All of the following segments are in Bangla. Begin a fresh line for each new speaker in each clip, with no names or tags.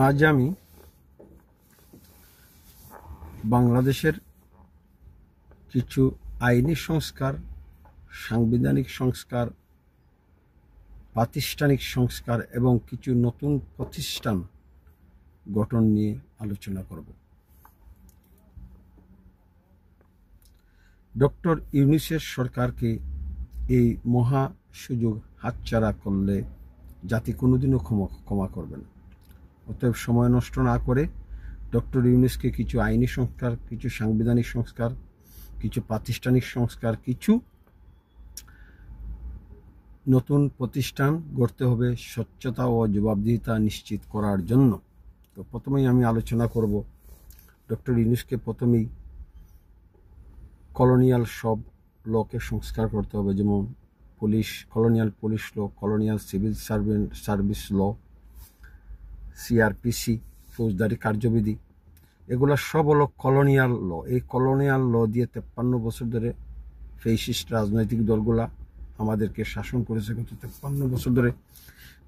আজ আমি বাংলাদেশের কিছু আইনি সংস্কার, সাংবিধানিক সংস্কার, প্রাতিষ্ঠানিক সংস্কার এবং কিছু নতুন প্রতিষ্ঠান গঠন নিয়ে আলোচনা করব। ডক্টর ইউনূসের সরকারকে এই মহা সুযোগ হাতছাড়া করলে জাতি কোনোদিনও ক্ষমা করবে না। অতএব সময় নষ্ট না করে ডক্টর ইউনূসকে কিছু আইনি সংস্কার, কিছু সাংবিধানিক সংস্কার, কিছু প্রাতিষ্ঠানিক সংস্কার, কিছু নতুন প্রতিষ্ঠান গড়তে হবে স্বচ্ছতা ও জবাবদিহিতা নিশ্চিত করার জন্য। তো প্রথমেই আমি আলোচনা করব ডক্টর ইউনূসকে প্রথমেই কলোনিয়াল সব লকে সংস্কার করতে হবে, যেমন কলোনিয়াল পুলিশ ল, কলোনিয়াল সিভিল সার্ভিস ল, সিআরপিসি, ফৌজদারি কার্যবিধি, এগুলো সব হলো কলোনিয়াল ল। এই কলোনিয়াল ল দিয়ে 53 বছর ধরে ফেসিস্ট রাজনৈতিক দলগুলা আমাদেরকে শাসন করেছে। গত 53 বছর ধরে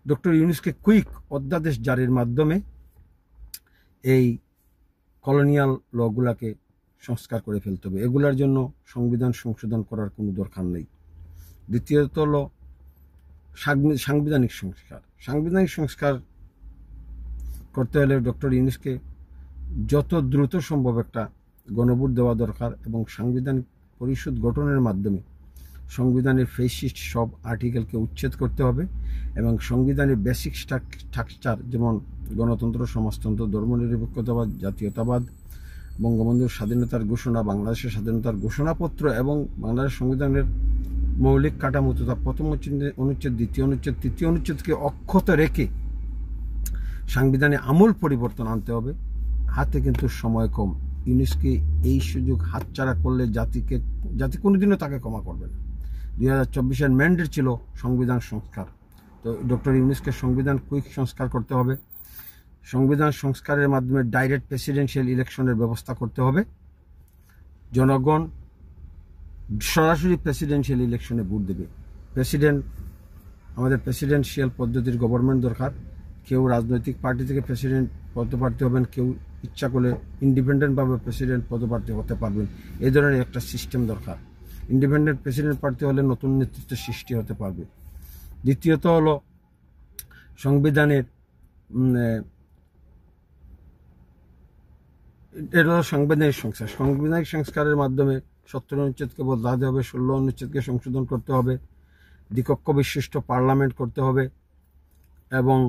ডক্টর ইউনূসকে কুইক অধ্যাদেশ জারির মাধ্যমে এই কলোনিয়াল লগুলাকে সংস্কার করে ফেলতে হবে। এগুলার জন্য সংবিধান সংশোধন করার কোনো দরকার নেই। দ্বিতীয়ত হলো সাংবিধানিক সংস্কার। সাংবিধানিক সংস্কার করতে হলে ডক্টর ইউনূসকে যত দ্রুত সম্ভব একটা গণভোট দেওয়া দরকার এবং সাংবিধানিক পরিষদ গঠনের মাধ্যমে সংবিধানের ফেসিস্ট সব আর্টিকেলকে উচ্ছেদ করতে হবে এবং সংবিধানের বেসিক স্ট্রাকচার, যেমন গণতন্ত্র, সমাজতন্ত্র, ধর্মনিরপেক্ষতাবাদ, জাতীয়তাবাদ, বঙ্গবন্ধুর স্বাধীনতার ঘোষণা, বাংলাদেশের স্বাধীনতার ঘোষণাপত্র এবং বাংলাদেশ সংবিধানের মৌলিক কাঠামো তথা প্রথম অনুচ্ছেদ, দ্বিতীয় অনুচ্ছেদ, তৃতীয় অনুচ্ছেদকে অক্ষত রেখে সাংবিধানে আমূল পরিবর্তন আনতে হবে। হাতে কিন্তু সময় কম। ইউনূসকে এই সুযোগ হাতছাড়া করলে জাতি কোনোদিনও তাকে ক্ষমা করবে না। 2024-এর ম্যান্ডেট ছিল সংবিধান সংস্কার। তো ডক্টর ইউনূসকে সংবিধান কুইক সংস্কার করতে হবে। সংবিধান সংস্কারের মাধ্যমে ডাইরেক্ট প্রেসিডেন্সিয়াল ইলেকশনের ব্যবস্থা করতে হবে। জনগণ সরাসরি প্রেসিডেন্সিয়াল ইলেকশনে ভোট দেবে। আমাদের প্রেসিডেন্সিয়াল পদ্ধতির গভর্নমেন্ট দরকার। কেউ রাজনৈতিক পার্টি থেকে প্রেসিডেন্ট পদপ্রার্থী হবেন, কেউ ইচ্ছা করলে ইন্ডিপেন্ডেন্টভাবে প্রেসিডেন্ট পদপ্রার্থী হতে পারবেন। এই ধরনের একটা সিস্টেম দরকার। ইন্ডিপেন্ডেন্ট প্রেসিডেন্ট প্রার্থী হলে নতুন নেতৃত্ব সৃষ্টি হতে পারবে। দ্বিতীয়ত হলো সাংবিধানিক সংস্কার। সাংবিধানিক সংস্কারের মাধ্যমে 70 অনুচ্ছেদকে বদলাতে হবে, 16 অনুচ্ছেদকে সংশোধন করতে হবে, দ্বিকক্ষ বিশিষ্ট পার্লামেন্ট করতে হবে এবং